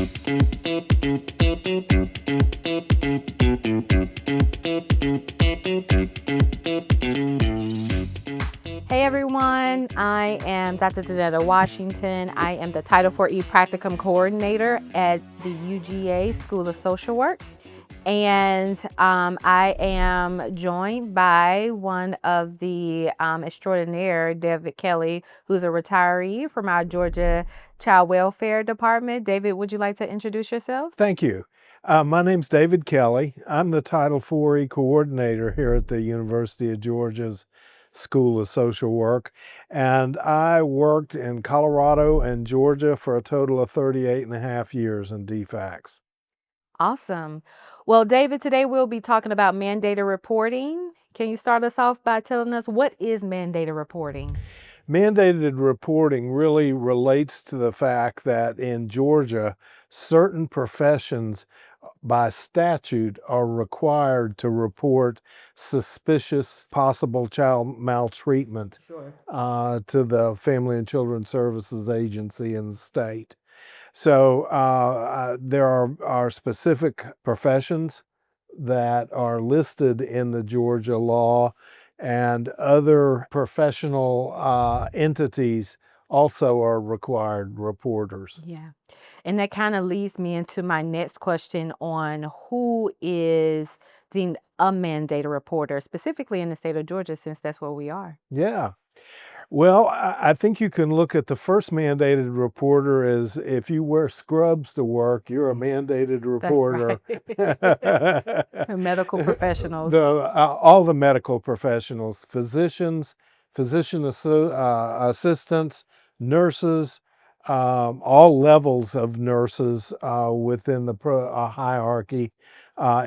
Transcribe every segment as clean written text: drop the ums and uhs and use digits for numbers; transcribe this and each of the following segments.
Hey everyone, I am Dr. Donnetta Washington. I am the Title IV Practicum Coordinator at the UGA School of Social Work. And I am joined by one of the extraordinaire, David Kelley, who's a retiree from our Georgia Child Welfare Department. David, would you like to introduce yourself? Thank you. My name's David Kelley. I'm the Title IV coordinator here at the University of Georgia's School of Social Work. And I worked in Colorado and Georgia for a total of 38 and a half years in DFCS. Awesome. Well, David, today we'll be talking about mandated reporting. Can you start us off by telling us what is mandated reporting? Mandated reporting really relates to the fact that in Georgia, certain professions by statute are required to report suspicious possible child maltreatment to the Family and Children's Services Agency in the state. So there are specific professions that are listed in the Georgia law, and other professional entities also are required reporters. Yeah. And that kind of leads me into my next question on who is deemed a mandated reporter, specifically in the state of Georgia, since that's where we are. Yeah. Well, I think you can look at the first mandated reporter as if you wear scrubs to work, you're a mandated reporter. That's right. Medical professionals. All the medical professionals, physicians, assistants, nurses, all levels of nurses within the hierarchy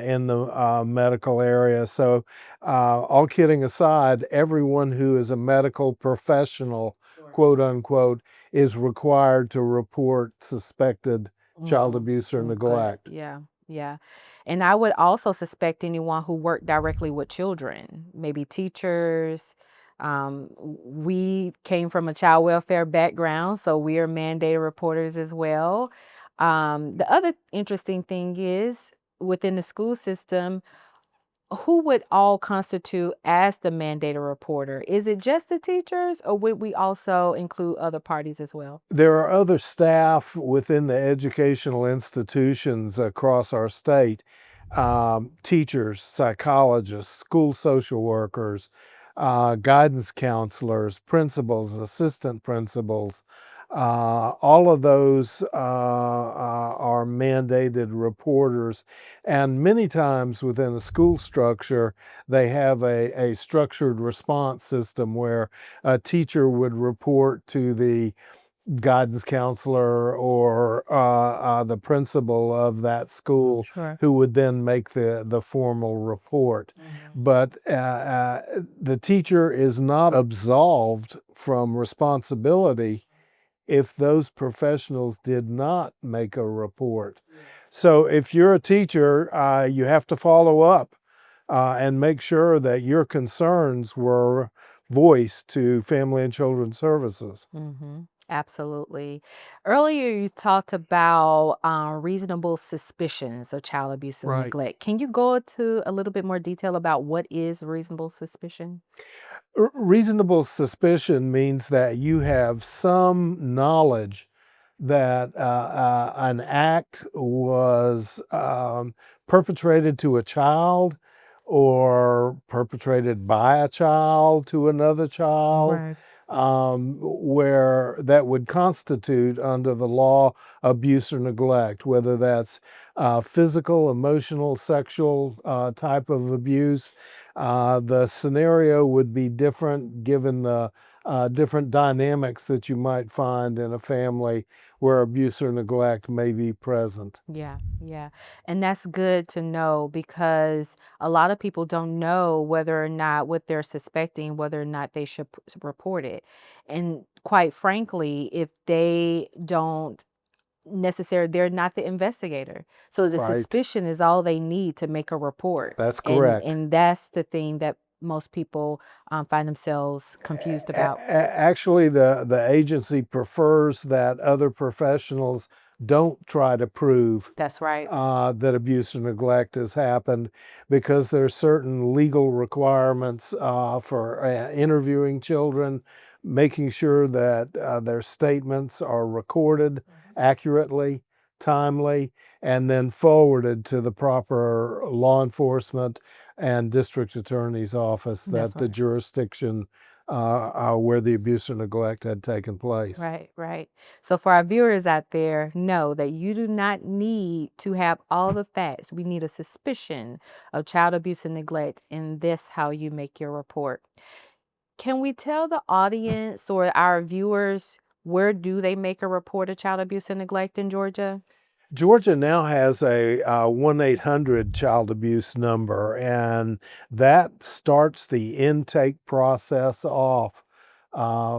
in the medical area. So all kidding aside, everyone who is a medical professional, quote unquote, is required to report suspected child abuse or neglect. Yeah, yeah. And I would also suspect anyone who worked directly with children, maybe teachers. We came from a child welfare background, so we are mandated reporters as well. The other interesting thing is within the school system, who would all constitute as the mandated reporter? Is it just the teachers, or would we also include other parties as well? There are other staff within the educational institutions across our state, teachers, psychologists, school social workers, guidance counselors, principals, assistant principals. All of those are mandated reporters, and many times within a school structure, they have a structured response system where a teacher would report to the guidance counselor or the principal of that school, Sure. who would then make the formal report. But the teacher is not absolved from responsibility if those professionals did not make a report. So if you're a teacher, you have to follow up and make sure that your concerns were voiced to Family and Children's Services. Absolutely. Earlier, you talked about reasonable suspicions of child abuse and Right. neglect. Can you go into a little bit more detail about what is reasonable suspicion? Reasonable suspicion means that you have some knowledge that an act was perpetrated to a child or perpetrated by a child to another child, Right. where that would constitute under the law abuse or neglect, whether that's physical, emotional, sexual type of abuse. The scenario would be different given the different dynamics that you might find in a family where abuse or neglect may be present. Yeah, yeah. And that's good to know because a lot of people don't know whether or not what they're suspecting, whether or not they should report it. And quite frankly, if they don't necessarily, they're not the investigator. So the Right. suspicion is all they need to make a report. That's And correct. and that's the thing that most people find themselves confused about. Actually, the agency prefers that other professionals don't try to prove That's right. that abuse or neglect has happened, because there are certain legal requirements for interviewing children, making sure that their statements are recorded accurately, timely, and then forwarded to the proper law enforcement and district attorney's office, That's that the right. jurisdiction where the abuse or neglect had taken place. Right, right. So for our viewers out there, know that you do not need to have all the facts. We need a suspicion of child abuse and neglect, and this how you make your report. Can we tell the audience or our viewers where do they make a report of child abuse and neglect in Georgia? Georgia now has a 1-800 child abuse number, and that starts the intake process off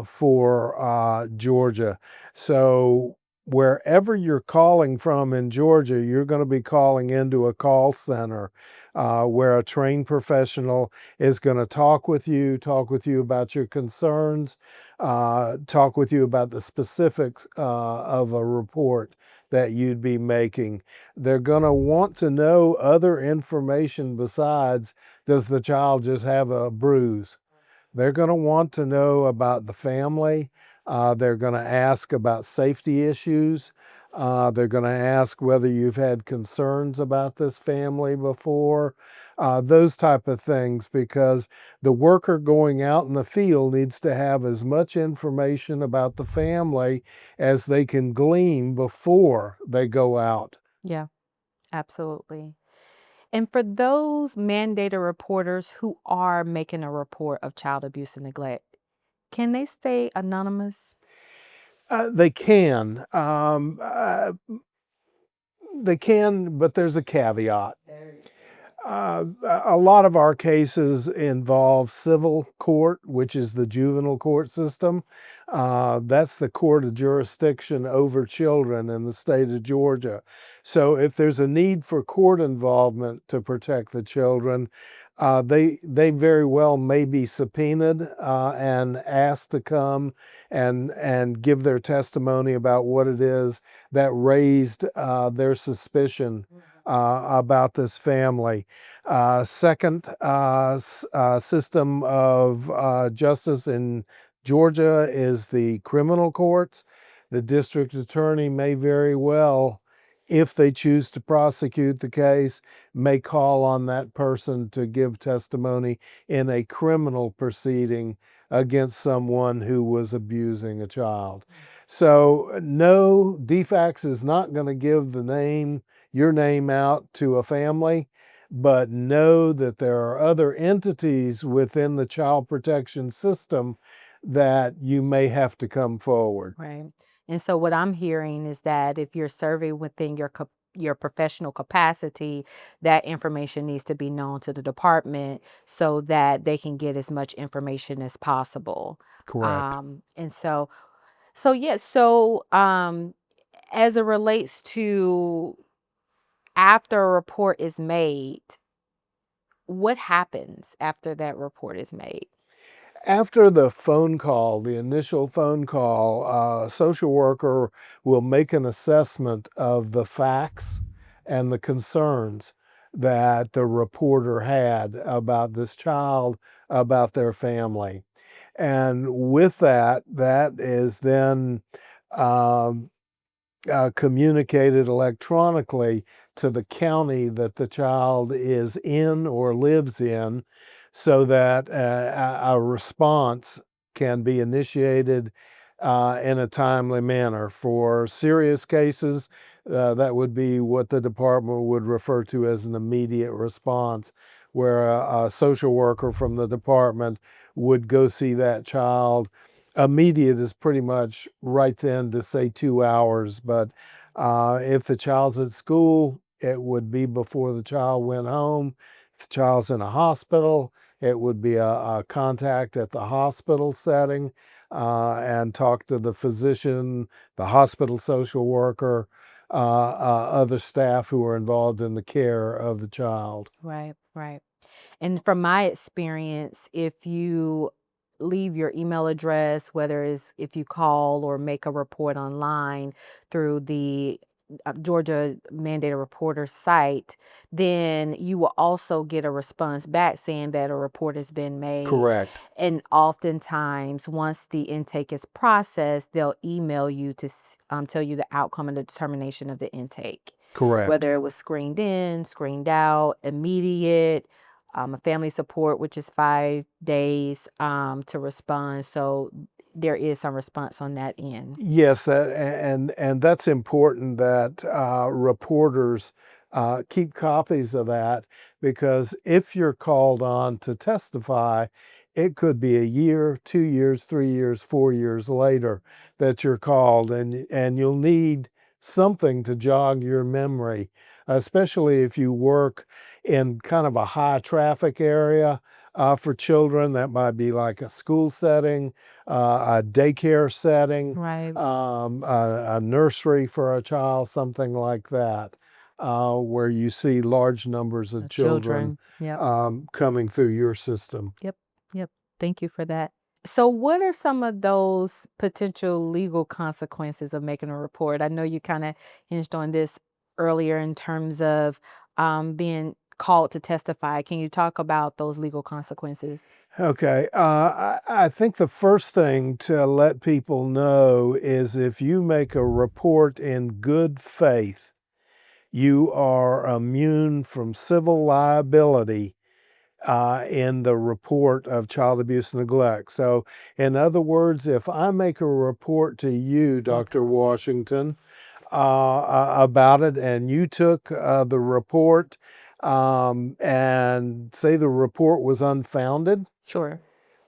for Georgia. So, wherever you're calling from in Georgia, you're going to be calling into a call center where a trained professional is going to talk with you about your concerns, talk with you about the specifics of a report that you'd be making. They're going to want to know other information besides, does the child just have a bruise? They're going to want to know about the family. They're going to ask about safety issues. They're going to ask whether you've had concerns about this family before, those type of things, because the worker going out in the field needs to have as much information about the family as they can glean before they go out. Yeah, absolutely. And for those mandated reporters who are making a report of child abuse and neglect, can they stay anonymous? They can. They can, but there's a caveat. A lot of our cases involve civil court, which is the juvenile court system. That's the court of jurisdiction over children in the state of Georgia. So if there's a need for court involvement to protect the children, they very well may be subpoenaed and asked to come and give their testimony about what it is that raised their suspicion about this family. Second system of justice in Georgia is the criminal courts. The district attorney may very well, if they choose to prosecute the case, may call on that person to give testimony in a criminal proceeding against someone who was abusing a child. So, no, DFACS is not going to give your name out to a family, but know that there are other entities within the child protection system that you may have to come forward. Right. And so what I'm hearing is that if you're serving within your professional capacity, that information needs to be known to the department so that they can get as much information as possible. Correct. And so yes, so as it relates to after a report is made, what happens after that report is made? After the phone call, the initial phone call, a social worker will make an assessment of the facts and the concerns that the reporter had about this child, about their family. And with that, that is then um, communicated electronically to the county that the child is in or lives in, so that a response can be initiated in a timely manner. For serious cases, that would be what the department would refer to as an immediate response, where a social worker from the department would go see that child. Immediate is pretty much right then to say 2 hours, but if the child's at school, it would be before the child went home. If the child's in a hospital, it would be a contact at the hospital setting and talk to the physician, the hospital social worker, other staff who are involved in the care of the child. Right, right. And from my experience, if you leave your email address, whether it's if you call or make a report online through the Georgia mandated reporter site, then you will also get a response back saying that a report has been made. Correct. And oftentimes, once the intake is processed, they'll email you to tell you the outcome and the determination of the intake. Correct. Whether it was screened in, screened out, immediate, a family support, which is 5 days to respond. So there is some response on that end. Yes, and that's important that reporters keep copies of that, because if you're called on to testify, it could be a year, 2 years, 3 years, 4 years later that you're called, and you'll need something to jog your memory, especially if you work in kind of a high traffic area for children. That might be like a school setting, a daycare setting, Right. a nursery for a child, something like that, where you see large numbers of children Yep. coming through your system. Yep. Yep. Thank you for that. So, what are some of those potential legal consequences of making a report? I know you kind of hinged on this earlier in terms of being called to testify. Can you talk about those legal consequences? Okay, I think the first thing to let people know is if you make a report in good faith, you are immune from civil liability in the report of child abuse and neglect. So, in other words, if I make a report to you, Dr. Washington, about it, and you took the report and say the report was unfounded, Sure.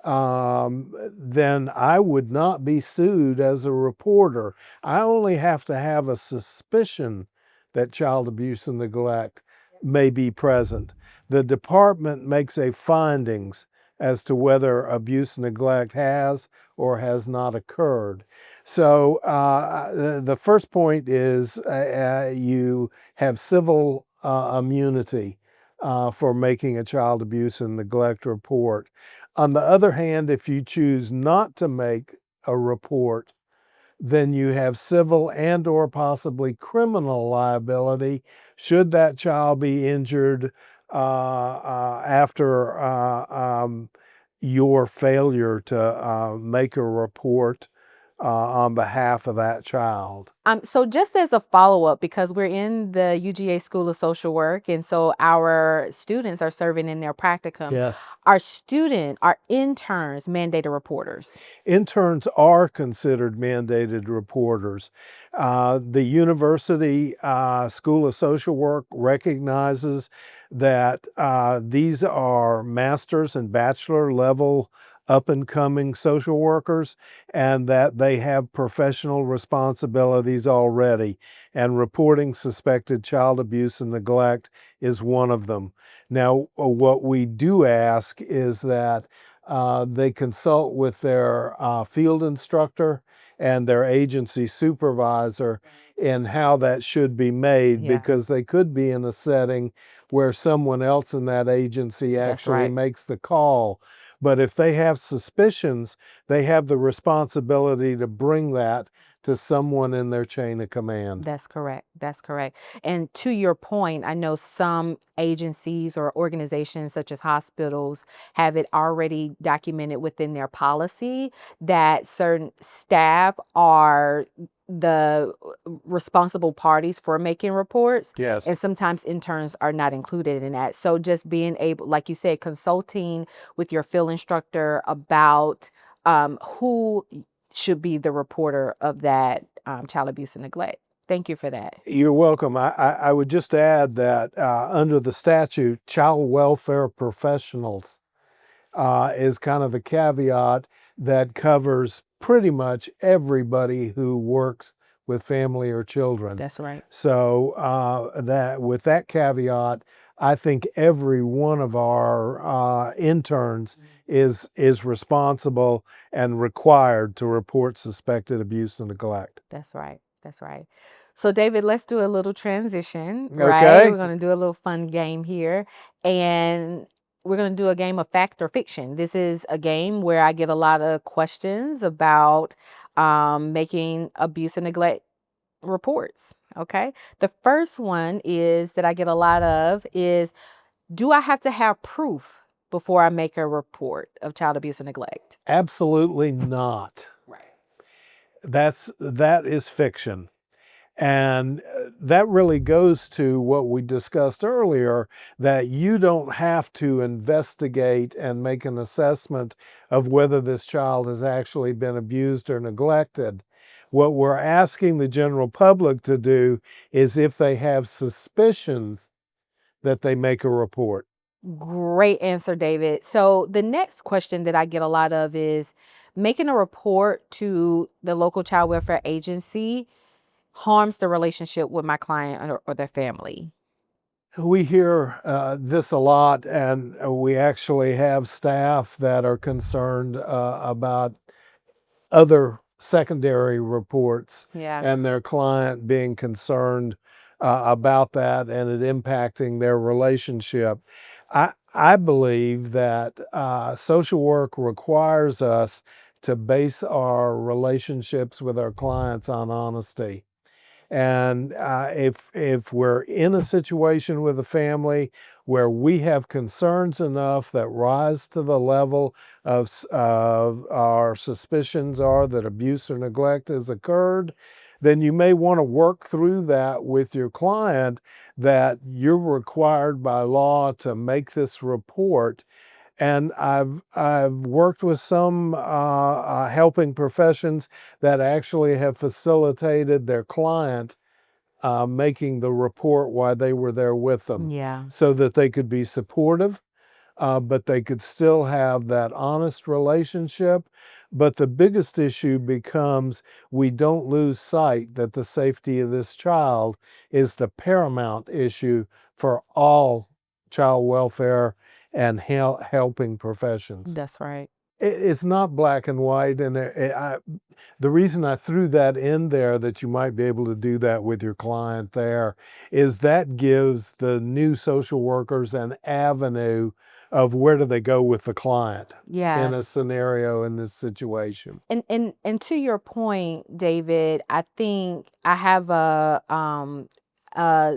then I would not be sued as a reporter. I only have to have a suspicion that child abuse and neglect may be present. The department makes a findings as to whether abuse and neglect has or has not occurred. So the first point is you have civil immunity for making a child abuse and neglect report. On the other hand, if you choose not to make a report, then you have civil and or possibly criminal liability should that child be injured after your failure to make a report on behalf of that child. So just as a follow-up, because we're in the UGA School of Social Work, and so our students are serving in their practicum. Yes. Our interns, mandated reporters. Interns are considered mandated reporters. The University School of Social Work recognizes that these are master's and bachelor level up and coming social workers, and that they have professional responsibilities already, and reporting suspected child abuse and neglect is one of them. Now, what we do ask is that they consult with their field instructor and their agency supervisor in how that should be made, Yeah. because they could be in a setting where someone else in that agency actually right. makes the call. But if they have suspicions, they have the responsibility to bring that to someone in their chain of command. That's correct. That's correct. And to your point, I know some agencies or organizations, such as hospitals, have it already documented within their policy that certain staff are the responsible parties for making reports. Yes. And sometimes interns are not included in that. So just being able, like you said, consulting with your field instructor about who should be the reporter of that child abuse and neglect. Thank you for that. You're welcome. I would just add that under the statute, child welfare professionals is kind of a caveat that covers pretty much everybody who works with family or children. That's right. So that with that caveat, I think every one of our interns is responsible and required to report suspected abuse and neglect. That's right. That's right. So, David, let's do a little transition, right? Okay. We're going to do a little fun game here. And we're going to do a game of fact or fiction. This is a game where I get a lot of questions about making abuse and neglect reports. Okay. The first one is that I get a lot of is, do I have to have proof before I make a report of child abuse and neglect? Absolutely not. Right. That is fiction. And that really goes to what we discussed earlier, that you don't have to investigate and make an assessment of whether this child has actually been abused or neglected. What we're asking the general public to do is, if they have suspicions, that they make a report. Great answer, David. So the next question that I get a lot of is, making a report to the local child welfare agency harms the relationship with my client or their family. We hear this a lot, and we actually have staff that are concerned about other secondary reports Yeah. and their client being concerned about that and it impacting their relationship. I believe that social work requires us to base our relationships with our clients on honesty. And if we're in a situation with a family where we have concerns enough that rise to the level of our suspicions are that abuse or neglect has occurred, then you may want to work through that with your client, that you're required by law to make this report. And I've worked with some helping professions that actually have facilitated their client making the report while they were there with them, Yeah. so that they could be supportive, but they could still have that honest relationship. But the biggest issue becomes, we don't lose sight that the safety of this child is the paramount issue for all child welfare and helping professions. That's right. It's not black and white, and the reason I threw that in there, that you might be able to do that with your client there, is that gives the new social workers an avenue of where do they go with the client Yeah. in a scenario in this situation. And to your point, David, I think I have a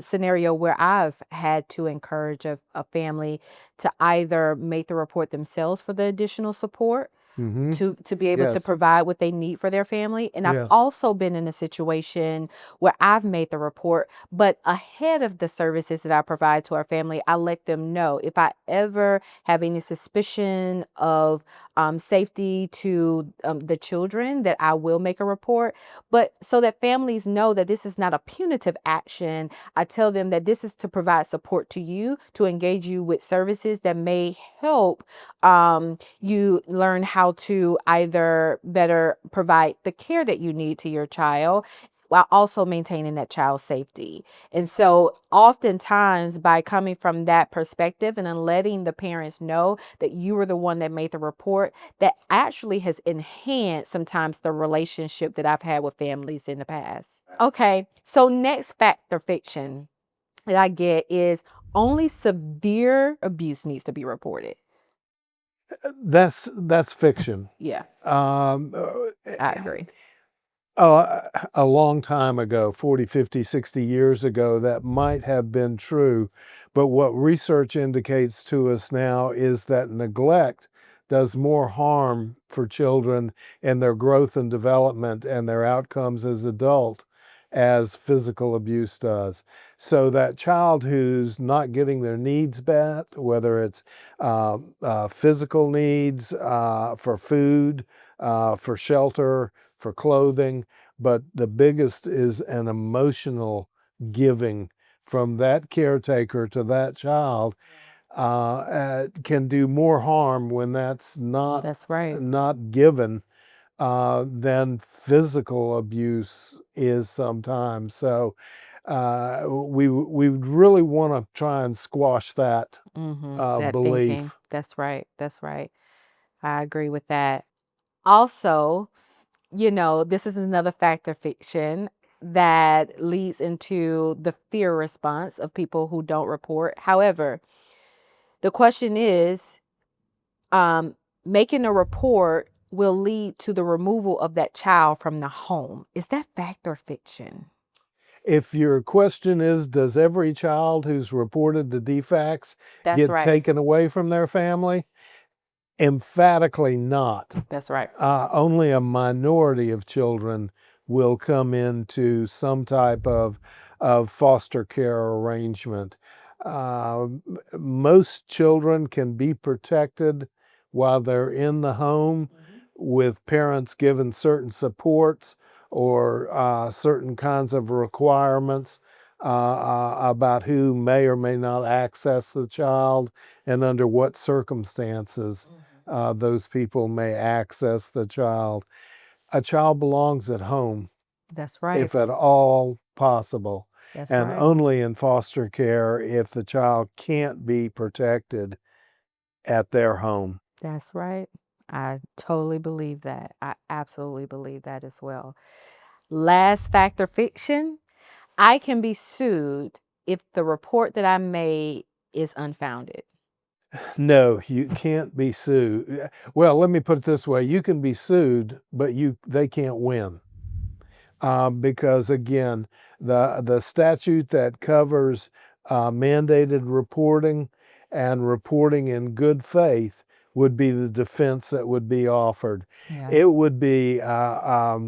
scenario where I've had to encourage a family to either make the report themselves for the additional support, Mm-hmm. to be able to Yes. provide what they need for their family. And I've Yes. also been in a situation where I've made the report, but ahead of the services that I provide to our family, I let them know if I ever have any suspicion of safety to the children, that I will make a report. But so that families know that this is not a punitive action, I tell them that this is to provide support to you, to engage you with services that may help you learn how to either better provide the care that you need to your child while also maintaining that child's safety. And so oftentimes, by coming from that perspective and then letting the parents know that you were the one that made the report, that actually has enhanced sometimes the relationship that I've had with families in the past. Okay, so next fact or fiction that I get is, only severe abuse needs to be reported. That's fiction. Yeah, Um, I agree. a long time ago, 40, 50, 60 years ago, that might have been true. But what research indicates to us now is that neglect does more harm for children in their growth and development and their outcomes as adult as physical abuse does. So that child who's not getting their needs met, whether it's physical needs for food, for shelter, for clothing, but the biggest is an emotional giving from that caretaker to that child, can do more harm when that's That's right. not given than physical abuse is sometimes. So we really want to try and squash that That thinking. belief. That's right. That's right. I agree with that. Also, this is another fact or fiction that leads into the fear response of people who don't report. However, the question is, um, making a report will lead to the removal of that child from the home. Is that fact or fiction? If your question is, does every child who's reported the defects That's get right. taken away from their family? Emphatically not. That's right. Only a minority of children will come into some type of foster care arrangement. Most children can be protected while they're in the home with parents given certain supports or certain kinds of requirements about who may or may not access the child and under what circumstances those people may access the child. A child belongs at home That's right. if at all possible, That's and right. only in foster care if the child can't be protected at their home. That's right. I totally believe that. I absolutely believe that as well. Last fact or fiction, I can be sued if the report that I made is unfounded. No, you can't be sued. Well, let me put it this way: you can be sued, but they can't win. Because again, the statute that covers mandated reporting and reporting in good faith would be the defense that would be offered. Yeah. It would be a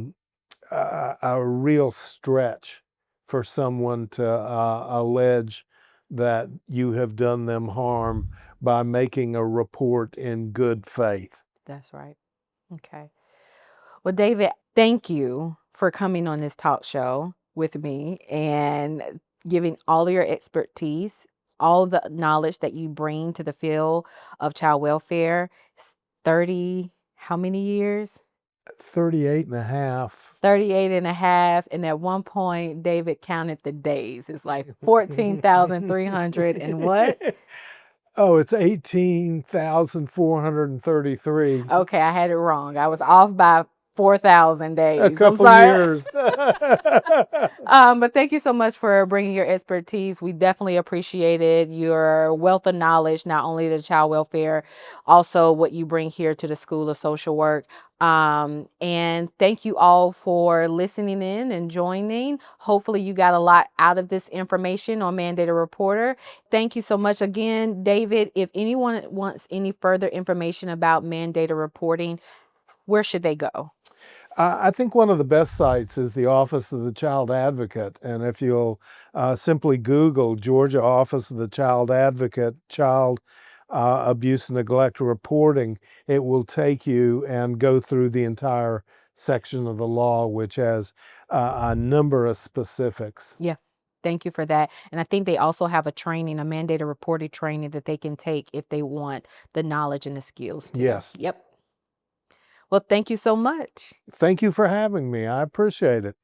real stretch for someone to allege that you have done them harm by making a report in good faith. That's right. Okay. Well, David, thank you for coming on this talk show with me and giving all of your expertise, all the knowledge that you bring to the field of child welfare. 30, how many years? 38 and a half. 38 and a half. And at one point, David counted the days. It's like 14,300 and what? Oh, it's 18,433. Okay, I had it wrong. I was off by 4,000 A days. I'm couple sorry. years. But thank you so much for bringing your expertise. We definitely appreciated your wealth of knowledge, not only the child welfare, also what you bring here to the School of Social Work. And thank you all for listening in and joining. Hopefully you got a lot out of this information on Mandated Reporter. Thank you so much again, David. If anyone wants any further information about mandated reporting, where should they go? I think one of the best sites is the Office of the Child Advocate. And if you'll simply Google Georgia Office of the Child Advocate, Child Abuse and Neglect Reporting, it will take you and go through the entire section of the law, which has a number of specifics. Yeah. Thank you for that. And I think they also have a training, a mandated reporting training that they can take if they want the knowledge and the skills to. Yes. Yep. Well, thank you so much. Thank you for having me. I appreciate it.